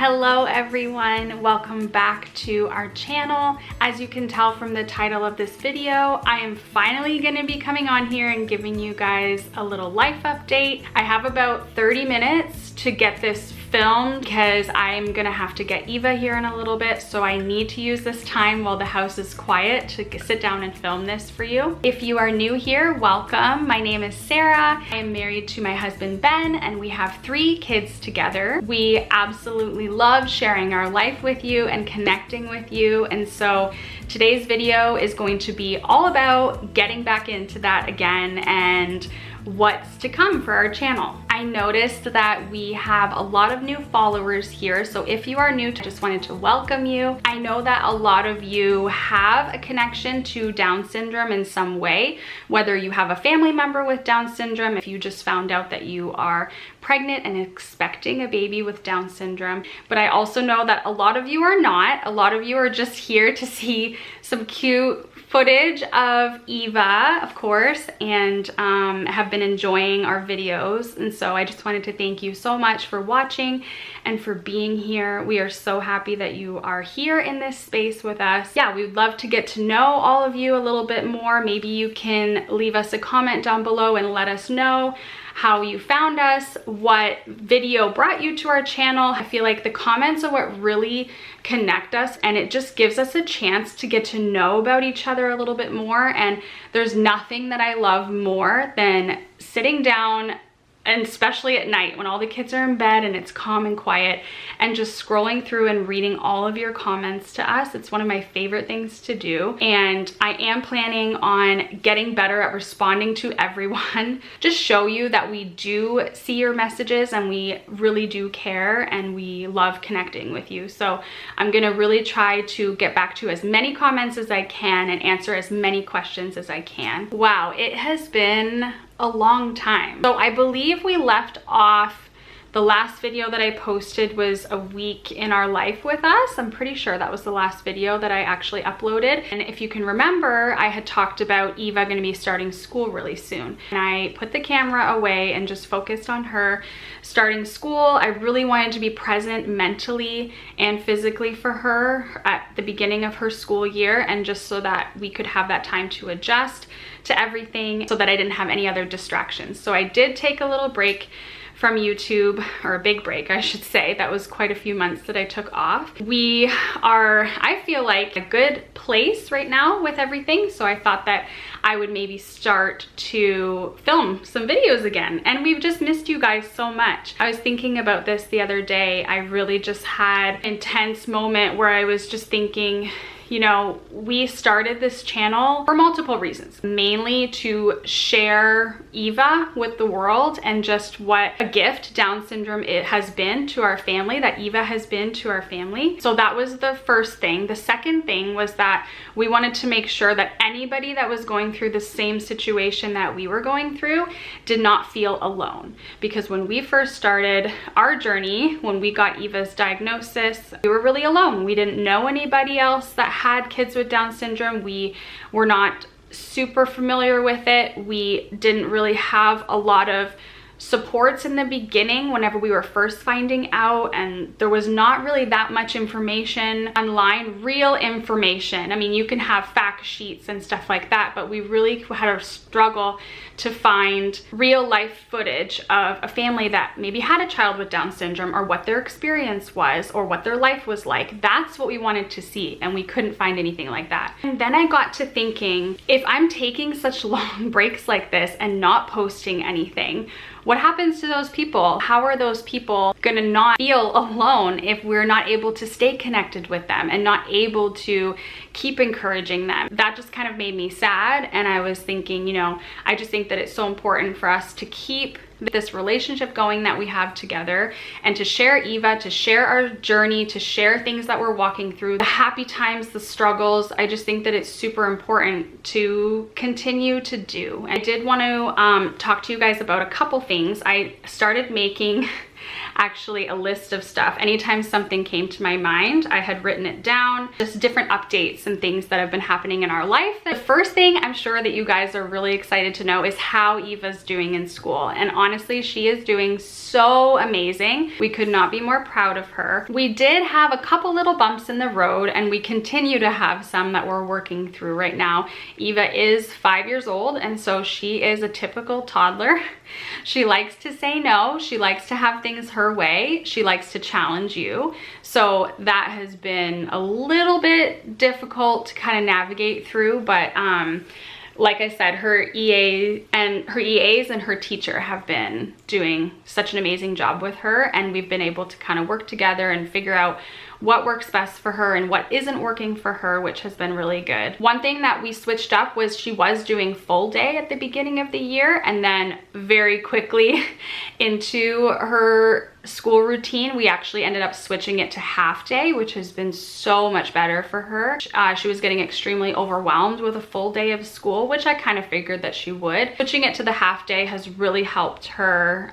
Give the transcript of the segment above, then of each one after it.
Hello everyone, welcome back to our channel. As you can tell from the title of this video, I am finally going to be coming on here and giving you guys a little life update. I have about 30 minutes to get this filmed because I'm gonna have to get Eva here in a little bit, so I need to use this time while the house is quiet to sit down and film this for you. If you are new here, welcome. My name is Sarah. I am married to my husband Ben, and we have 3 kids together. We absolutely love sharing our life with you and connecting with you, and so today's video is going to be all about getting back into that again and what's to come for our channel. I noticed that we have a lot of new followers here, so if you are new, I just wanted to welcome you. I know that a lot of you have a connection to Down syndrome in some way, whether you have a family member with Down syndrome, if you just found out that you are pregnant and expecting a baby with Down syndrome. But I also know that a lot of you are not. A lot of you are just here to see some cute footage of Eva, of course, and have been enjoying our videos. And so I just wanted to thank you so much for watching and for being here. We are so happy that you are here in this space with us. Yeah, we'd love to get to know all of you a little bit more. Maybe you can leave us a comment down below and let us know how you found us, what video brought you to our channel. I feel like the comments are what really connect us, and it just gives us a chance to get to know about each other a little bit more. And there's nothing that I love more than sitting down, and especially at night when all the kids are in bed and it's calm and quiet, and just scrolling through and reading all of your comments to us. It's one of my favorite things to do, and I am planning on getting better at responding to everyone. Just show you that we do see your messages and we really do care and we love connecting with you. So I'm gonna really try to get back to as many comments as I can and answer as many questions as I can. Wow, it has been a long time. So I believe we left off, the last video that I posted was a week in our life with us. I'm pretty sure that was the last video that I actually uploaded. And if you can remember, I had talked about Eva gonna be starting school really soon. And I put the camera away and just focused on her starting school. I really wanted to be present mentally and physically for her at the beginning of her school year, and just so that we could have that time to adjust to everything, so that I didn't have any other distractions. So I did take a little break from YouTube, or a big break, I should say. That was quite a few months that I took off. We are, I feel like, a good place right now with everything, so I thought that I would maybe start to film some videos again. And we've just missed you guys so much. I was thinking about this the other day. I really just had an intense moment where I was just thinking, you know, we started this channel for multiple reasons, mainly to share Eva with the world and just what a gift Down syndrome it has been to our family, that Eva has been to our family. So that was the first thing. The second thing was that we wanted to make sure that anybody that was going through the same situation that we were going through did not feel alone. Because when we first started our journey, when we got Eva's diagnosis, we were really alone. We didn't know anybody else that had kids with Down syndrome. We were not super familiar with it. We didn't really have a lot of supports in the beginning whenever we were first finding out, and there was not really that much information online, real information. I mean, you can have fact sheets and stuff like that, but we really had a struggle to find real life footage of a family that maybe had a child with Down syndrome, or what their experience was, or what their life was like. That's what we wanted to see, and we couldn't find anything like that. And then I got to thinking, if I'm taking such long breaks like this and not posting anything, what happens to those people? How are those people gonna not feel alone if we're not able to stay connected with them and not able to keep encouraging them? That just kind of made me sad, and I was thinking, you know, I just think that it's so important for us to keep this relationship going that we have together, and to share Eva, to share our journey, to share things that we're walking through, the happy times, the struggles. I just think that it's super important to continue to do. I did want to talk to you guys about a couple things. I started making actually a list of stuff. Anytime something came to my mind, I had written it down, just different updates and things that have been happening in our life. The first thing I'm sure that you guys are really excited to know is how Eva's doing in school. And honestly, she is doing so amazing. We could not be more proud of her. We did have a couple little bumps in the road, and we continue to have some that we're working through right now. Eva is 5 years old, and so she is a typical toddler. She likes to say no. She likes to have things her way. She likes to challenge you. So that has been a little bit difficult to kind of navigate through, but like I said, her EAs and her teacher have been doing such an amazing job with her, and we've been able to kind of work together and figure out what works best for her and what isn't working for her, which has been really good. One thing that we switched up was she was doing full day at the beginning of the year, and then very quickly into her school routine, we actually ended up switching it to half day, which has been so much better for her. She was getting extremely overwhelmed with a full day of school, which I kind of figured that she would. Switching it to the half day has really helped her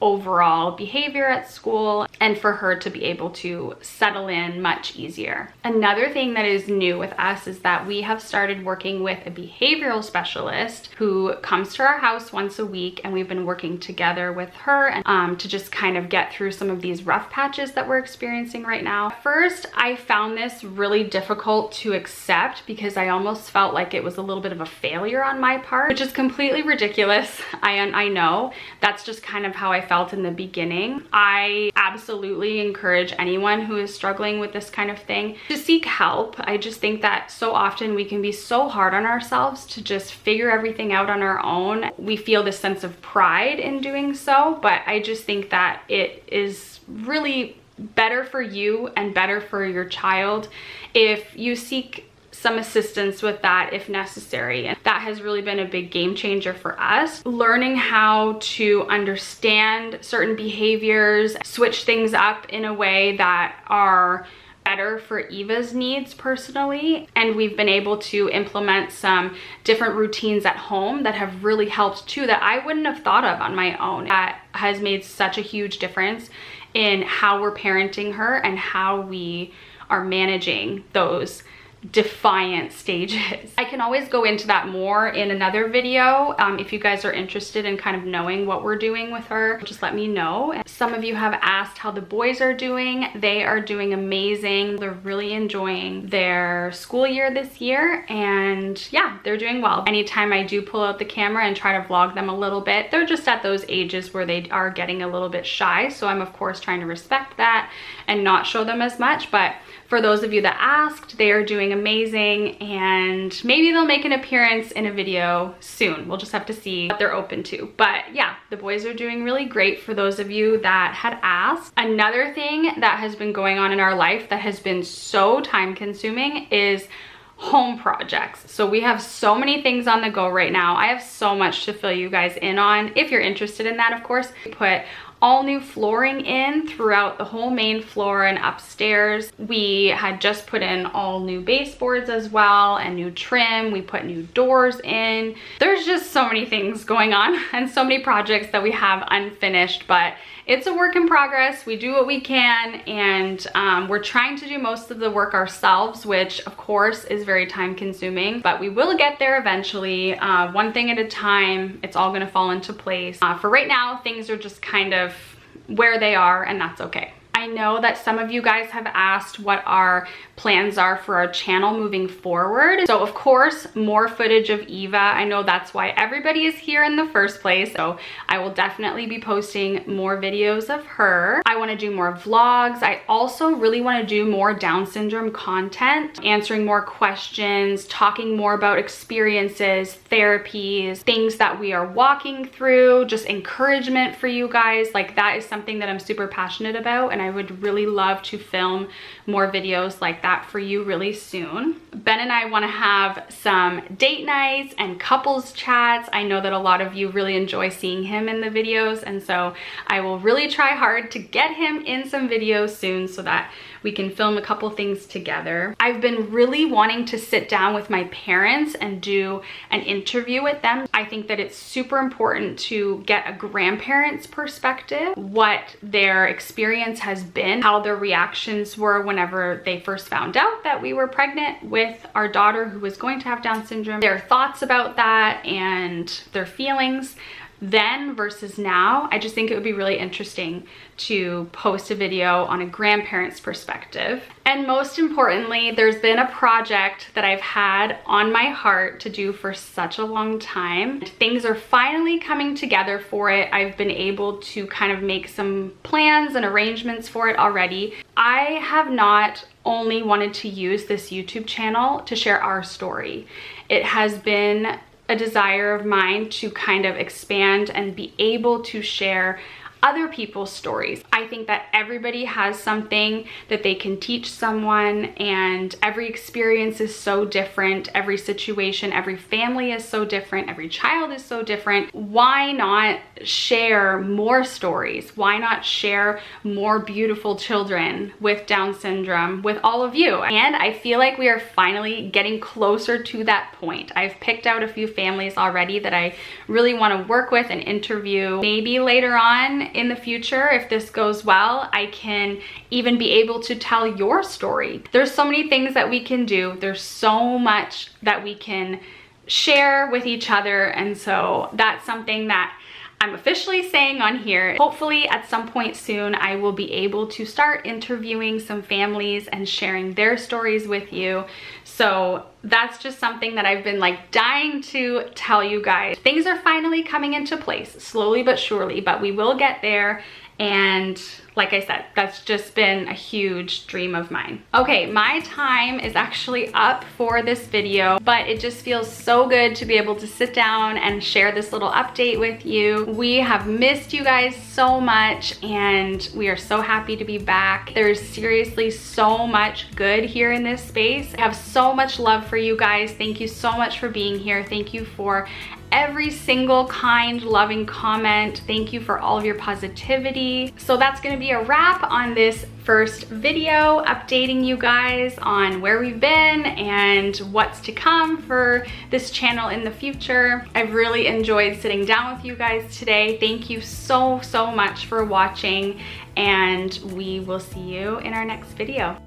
overall behavior at school, and for her to be able to settle in much easier. Another thing that is new with us is that we have started working with a behavioral specialist who comes to our house once a week, and we've been working together with her and to just kind of get through some of these rough patches that we're experiencing right now. First, I found this really difficult to accept because I almost felt like it was a little bit of a failure on my part, which is completely ridiculous. I know. That's just kind of how I felt in the beginning. I absolutely encourage anyone who is struggling with this kind of thing to seek help. I just think that so often we can be so hard on ourselves to just figure everything out on our own. We feel this sense of pride in doing so, but I just think that it is really better for you and better for your child if you seek some assistance with that if necessary. And that has really been a big game changer for us. Learning how to understand certain behaviors, switch things up in a way that are better for Eva's needs personally. And we've been able to implement some different routines at home that have really helped too, that I wouldn't have thought of on my own. That has made such a huge difference in how we're parenting her and how we are managing those defiant stages. I can always go into that more in another video. If you guys are interested in kind of knowing what we're doing with her, just let me know. Some of you have asked how the boys are doing. They are doing amazing. They're really enjoying their school year this year, and yeah, they're doing well. Anytime I do pull out the camera and try to vlog them a little bit, they're just at those ages where they are getting a little bit shy, so I'm of course trying to respect that and not show them as much. But for those of you that asked, they are doing amazing, and maybe they'll make an appearance in a video soon. We'll just have to see what they're open to. But yeah, the boys are doing really great for those of you that had asked. Another thing that has been going on in our life that has been so time consuming is home projects. So we have so many things on the go right now. I have so much to fill you guys in on. If you're interested in that, of course, we put all new flooring in throughout the whole main floor and upstairs. We had just put in all new baseboards as well and new trim. We put new doors in. There's just so many things going on and so many projects that we have unfinished, but it's a work in progress. We do what we can, and we're trying to do most of the work ourselves, which of course is very time consuming, but we will get there eventually. One thing at a time. It's all gonna fall into place. For right now, things are just kind of where they are, and that's okay. I know that some of you guys have asked what our plans are for our channel moving forward. So of course, more footage of Eva. I know that's why everybody is here in the first place. So I will definitely be posting more videos of her. I want to do more vlogs. I also really want to do more Down syndrome content, answering more questions, talking more about experiences, therapies, things that we are walking through, just encouragement for you guys. Like, that is something that I'm super passionate about, and I would really love to film more videos like that for you really soon. Ben and I want to have some date nights and couples chats. I know that a lot of you really enjoy seeing him in the videos, and so I will really try hard to get him in some videos soon so that we can film a couple things together. I've been really wanting to sit down with my parents and do an interview with them. I think that it's super important to get a grandparent's perspective, what their experience has been, how their reactions were whenever they first found out that we were pregnant with our daughter who was going to have Down syndrome, their thoughts about that and their feelings then versus now. I just think it would be really interesting to post a video on a grandparent's perspective. And most importantly, there's been a project that I've had on my heart to do for such a long time. Things are finally coming together for it. I've been able to kind of make some plans and arrangements for it already. I have not only wanted to use this YouTube channel to share our story. It has been a desire of mine to kind of expand and be able to share other people's stories. I think that everybody has something that they can teach someone, and every experience is so different. Every situation, every family is so different. Every child is so different. Why not share more stories? Why not share more beautiful children with Down syndrome with all of you? And I feel like we are finally getting closer to that point. I've picked out a few families already that I really want to work with and interview. Maybe later on in the future, if this goes well, I can even be able to tell your story. There's so many things that we can do. There's so much that we can share with each other, and so that's something that I'm officially saying on here. Hopefully at some point soon, I will be able to start interviewing some families and sharing their stories with you. So that's just something that I've been like dying to tell you guys. Things are finally coming into place, slowly but surely, but we will get there. And like I said, that's just been a huge dream of mine. Okay, my time is actually up for this video, but it just feels so good to be able to sit down and share this little update with you. We have missed you guys so much, and we are so happy to be back. There's seriously so much good here in this space. I have so much love for you guys. Thank you so much for being here. Thank you for every single kind, loving comment. Thank you for all of your positivity. So that's gonna be a wrap on this first video, updating you guys on where we've been and what's to come for this channel in the future. I've really enjoyed sitting down with you guys today. Thank you so much for watching, and we will see you in our next video.